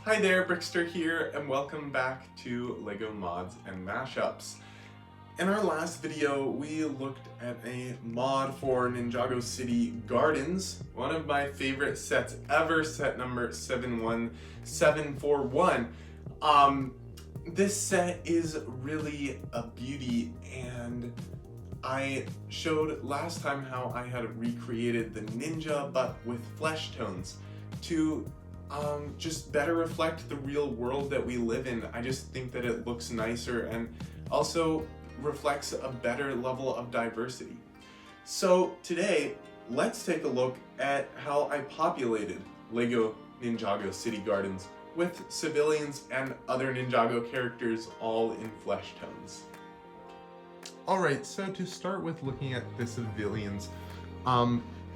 Hi there, Brickster here, and welcome back to LEGO Mods and Mashups. In our last video, we looked at a mod for Ninjago City Gardens, one of my favorite sets ever, set number 71741. This set is really a beauty, and I showed last time how I had recreated the ninja but with flesh tones to just better reflect the real world that we live in. I just think that it looks nicer and also reflects a better level of diversity. So today, let's take a look at how I populated LEGO Ninjago City Gardens with civilians and other Ninjago characters all in flesh tones. Alright, so to start with looking at the civilians,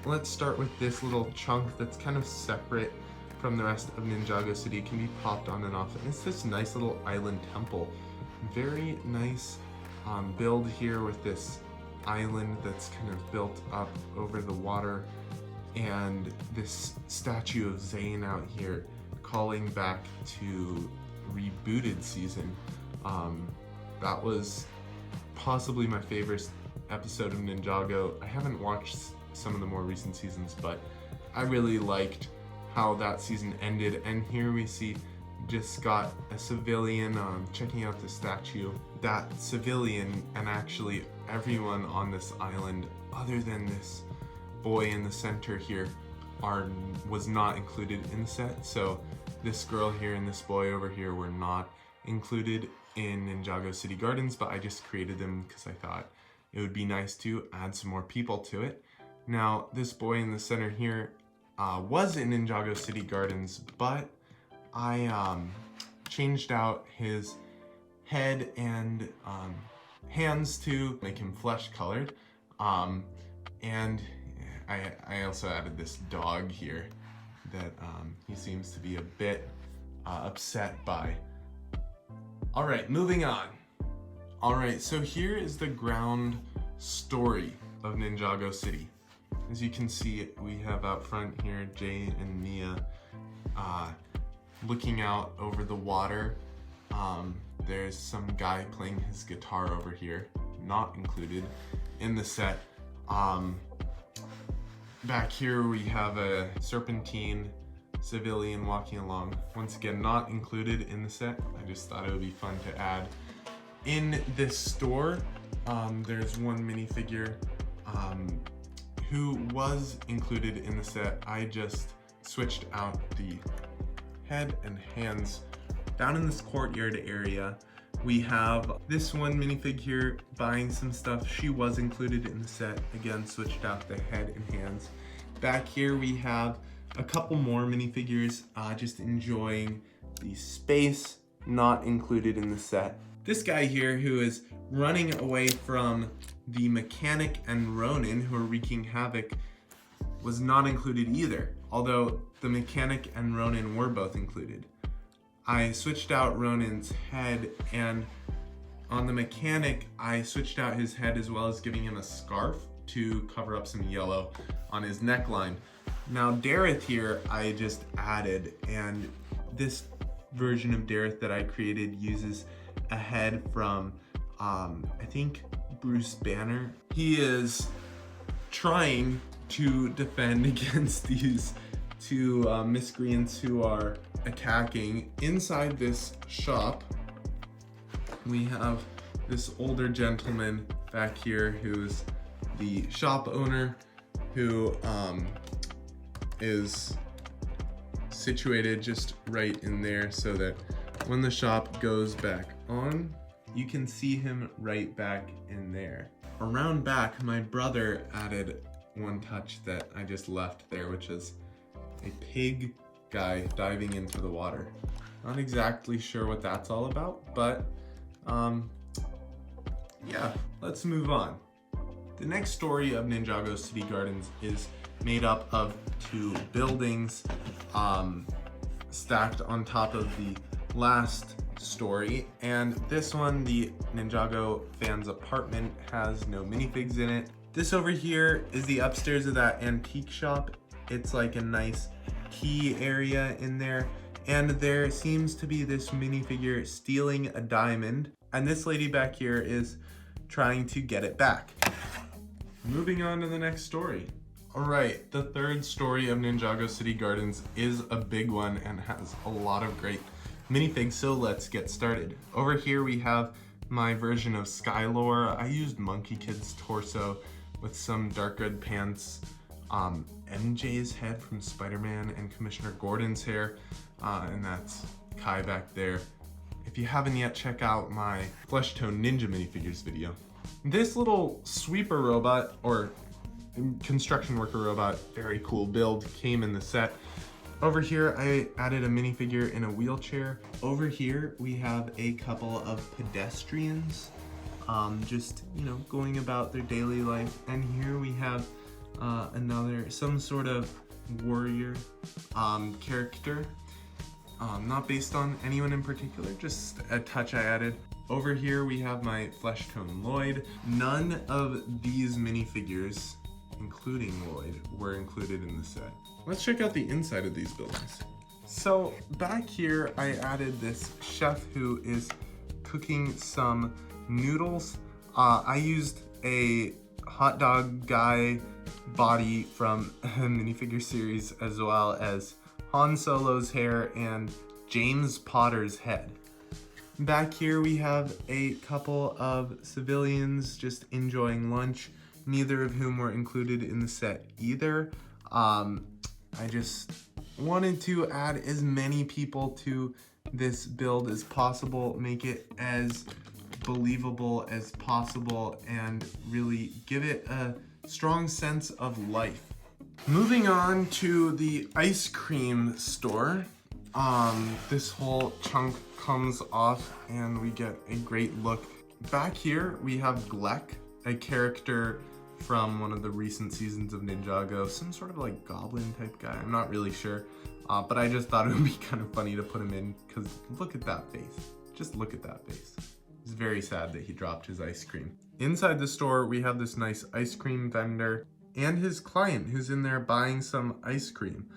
let's start with this little chunk that's kind of separate from the rest of Ninjago City. It can be popped on and off, and it's this nice little island temple. Very nice build here with this island that's kind of built up over the water, and this statue of Zane out here calling back to rebooted season. That was possibly my favorite episode of Ninjago. I haven't watched some of the more recent seasons, but I really liked how that season ended. And here we see just got a civilian checking out the statue. That civilian, and actually everyone on this island other than this boy in the center here, was not included in the set. So this girl here and this boy over here were not included in Ninjago City Gardens, but I just created them because I thought it would be nice to add some more people to it. Now this boy in the center here was in Ninjago City Gardens, but I changed out his head and hands to make him flesh colored, and I also added this dog here that he seems to be a bit upset by. Alright, moving on. Alright, so here is the ground story of Ninjago City. As you can see, we have out front here Jay and Mia looking out over the water. There's some guy playing his guitar over here, not included in the set. Back here we have a serpentine civilian walking along. Once again, not included in the set. I just thought it would be fun to add. In this store, there's one minifigure who was included in the set. I just switched out the head and hands. Down in this courtyard area, we have this one minifig here buying some stuff. She was included in the set. Again, switched out the head and hands. Back here we have a couple more minifigures just enjoying the space, not included in the set. This guy here who is running away from the mechanic and Ronin, who are wreaking havoc, was not included either, although the mechanic and Ronin were both included. I switched out Ronin's head, and on the mechanic I switched out his head as well as giving him a scarf to cover up some yellow on his neckline. Now Dareth here I just added, and this version of Dareth that I created uses a head from I think Bruce Banner. He is trying to defend against these two miscreants who are attacking. Inside this shop, we have this older gentleman back here who's the shop owner, who is situated just right in there so that when the shop goes back on, you can see him right back in there. Around back, my brother added one touch that I just left there, which is a pig guy diving into the water. Not exactly sure what that's all about, but yeah, let's move on. The next story of Ninjago City Gardens is made up of two buildings stacked on top of the last story, and this one, the Ninjago fans apartment, has no minifigs in it. This over here is the upstairs of that antique shop. It's like a nice key area in there, And there seems to be this minifigure stealing a diamond, and this lady back here is trying to get it back. Moving on to the next story. All right, the third story of Ninjago City Gardens is a big one and has a lot of great minifigs, so let's get started. Over here we have my version of Skylore. I used Monkey Kid's torso with some dark red pants, MJ's head from Spider-Man, and Commissioner Gordon's hair, and that's Kai back there. If you haven't yet, check out my Flesh Tone Ninja minifigures video. This little sweeper robot, or construction worker robot, very cool build, came in the set. Over here, I added a minifigure in a wheelchair. Over here, we have a couple of pedestrians, just, going about their daily life. And here we have some sort of warrior character, not based on anyone in particular, just a touch I added. Over here we have my Flesh Tone Lloyd. None of these minifigures, including Lloyd, were included in the set. Let's check out the inside of these buildings. So back here I added this chef who is cooking some noodles. I used a hot dog guy body from a minifigure series, as well as Han Solo's hair and James Potter's head. Back here we have a couple of civilians just enjoying lunch, neither of whom were included in the set either. I just wanted to add as many people to this build as possible, make it as believable as possible, and really give it a strong sense of life. Moving on to the ice cream store. This whole chunk comes off and we get a great look. Back here we have Gleck, a character from one of the recent seasons of Ninjago, some sort of like goblin type guy, I'm not really sure, but I just thought it would be kind of funny to put him in, because look at that face, just look at that face. It's very sad that he dropped his ice cream. Inside the store we have this nice ice cream vendor and his client who's in there buying some ice cream.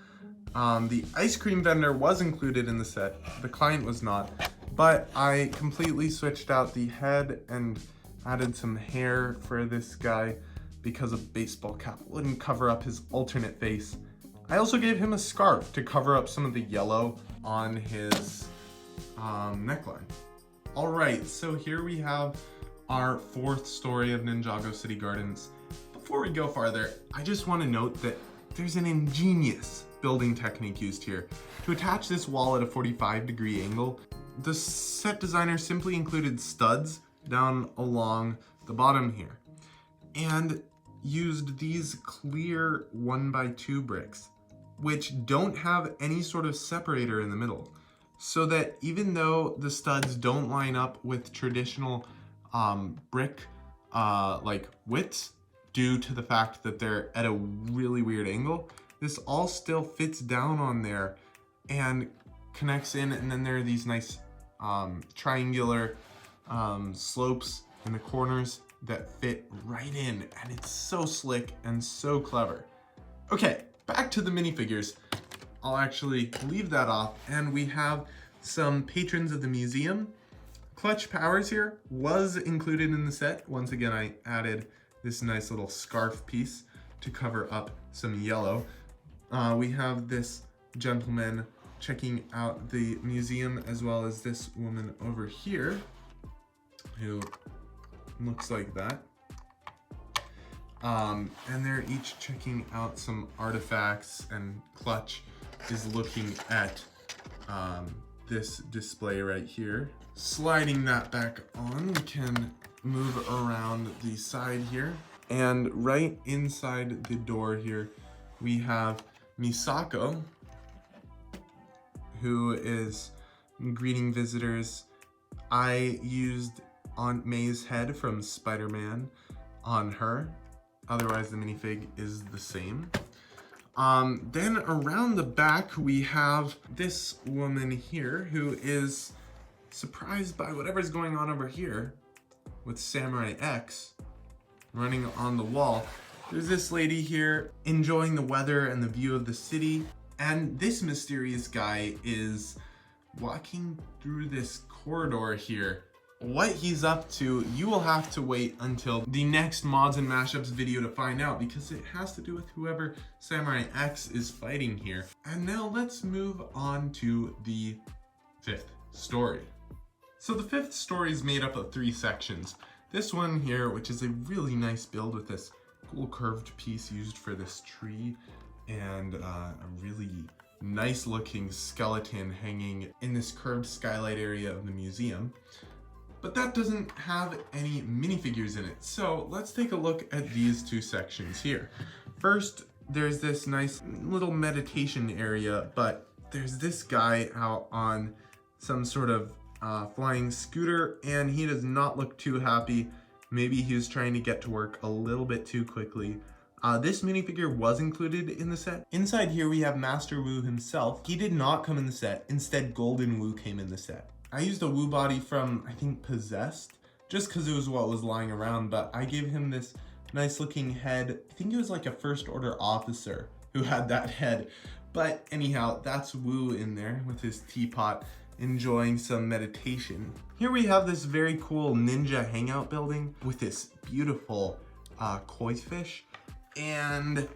The ice cream vendor was included in the set, the client was not, but I completely switched out the head and added some hair for this guy because a baseball cap wouldn't cover up his alternate face. I also gave him a scarf to cover up some of the yellow on his neckline. All right, so here we have our fourth story of Ninjago City Gardens. Before we go farther, I just want to note that there's an ingenious building technique used here. To attach this wall at a 45-degree angle, the set designer simply included studs down along the bottom here and used these clear 1x2 bricks, which don't have any sort of separator in the middle, so that even though the studs don't line up with traditional brick like widths, due to the fact that they're at a really weird angle, this all still fits down on there and connects in, and then there are these nice triangular slopes in the corners that fit right in, and it's so slick and so clever. Okay, back to the minifigures. I'll actually leave that off, and we have some patrons of the museum. Clutch Powers here was included in the set. Once again, I added this nice little scarf piece to cover up some yellow. We have this gentleman checking out the museum, as well as this woman over here who looks like that. And they're each checking out some artifacts, and Clutch is looking at this display right here. Sliding that back on, we can move around the side here. And right inside the door here, we have Misako, who is greeting visitors. I used Aunt May's head from Spider-Man on her. Otherwise, the minifig is the same. Then around the back, we have this woman here who is surprised by whatever's going on over here with Samurai X running on the wall. There's this lady here enjoying the weather and the view of the city. And this mysterious guy is walking through this corridor here. What he's up to, you will have to wait until the next Mods and Mashups video to find out, because it has to do with whoever Samurai X is fighting here. And now let's move on to the 5th story. So the 5th story is made up of 3 sections. This one here, which is a really nice build with this cool curved piece used for this tree, and a really nice looking skeleton hanging in this curved skylight area of the museum. But that doesn't have any minifigures in it. So let's take a look at these 2 sections here. First, there's this nice little meditation area, but there's this guy out on some sort of flying scooter, and he does not look too happy. Maybe he was trying to get to work a little bit too quickly. This minifigure was included in the set. Inside here we have Master Wu himself. He did not come in the set. Instead, Golden Wu came in the set. I used a Wu body from, I think, Possessed, just because it was what was lying around, but I gave him this nice looking head. I think it was like a First Order officer who had that head. But anyhow, that's Wu in there with his teapot, enjoying some meditation. Here we have this very cool ninja hangout building with this beautiful koi fish and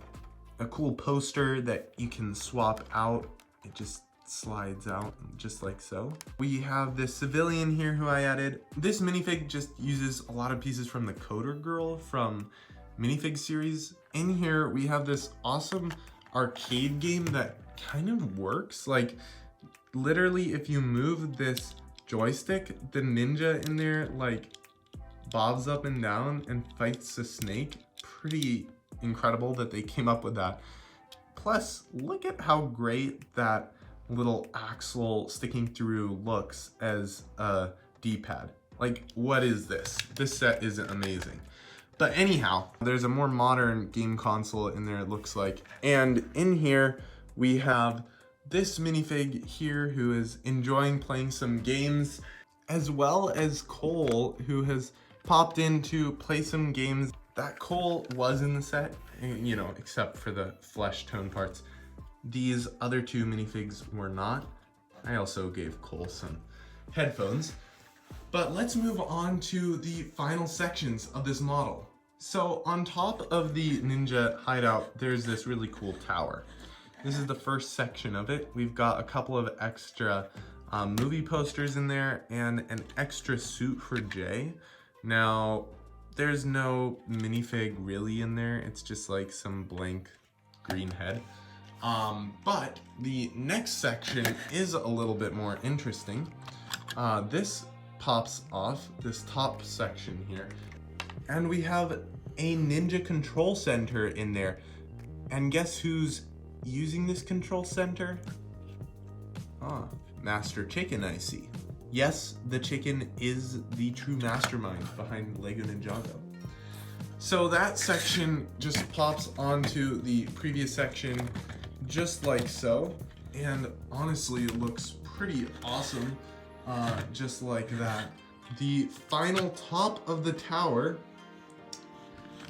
a cool poster that you can swap out. It just slides out just like so. We have this civilian here who I added. This minifig just uses a lot of pieces from the Coder Girl from Minifig series. In here we have this awesome arcade game that kind of works. Like literally if you move this joystick, the ninja in there like bobs up and down and fights a snake. Pretty incredible that they came up with that. Plus, look at how great that little axle sticking through looks as a D-pad. Like, what is this? This set is amazing. But anyhow, there's a more modern game console in there, it looks like. And in here, we have this minifig here who is enjoying playing some games, as well as Cole, who has popped in to play some games. That Cole was in the set, you know, except for the flesh tone parts. These other 2 minifigs were not. I also gave Cole some headphones. But let's move on to the final sections of this model. So on top of the ninja hideout, there's this really cool tower. This is the first section of it. We've got a couple of extra movie posters in there and an extra suit for Jay. Now, there's no minifig really in there. It's just like some blank green head. But the next section is a little bit more interesting. This pops off, this top section here, and we have a ninja control center in there. And guess who's using this control center? Master Chicken, I see. Yes, the chicken is the true mastermind behind LEGO Ninjago. So that section just pops onto the previous section just like so, and honestly it looks pretty awesome just like that. The final top of the tower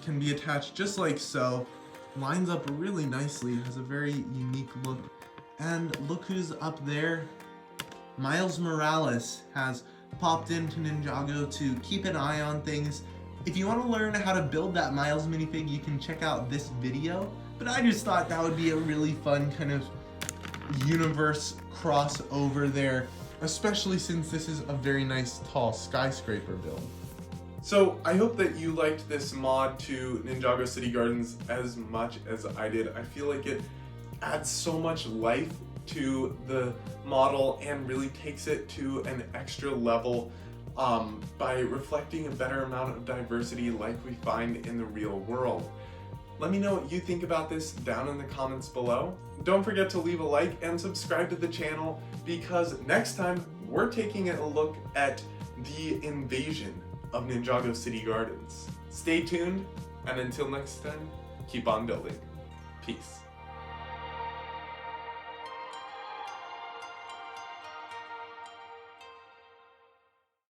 can be attached just like so, lines up really nicely, has a very unique look. And look who's up there. Miles Morales has popped into Ninjago to keep an eye on things. If you want to learn how to build that Miles minifig, you can check out this video. But I just thought that would be a really fun kind of universe crossover there, especially since this is a very nice tall skyscraper build. So I hope that you liked this mod to Ninjago City Gardens as much as I did. I feel like it adds so much life to the model and really takes it to an extra level by reflecting a better amount of diversity like we find in the real world. Let me know what you think about this down in the comments below. Don't forget to leave a like and subscribe to the channel, because next time we're taking a look at the invasion of Ninjago City Gardens. Stay tuned, and until next time, keep on building. Peace.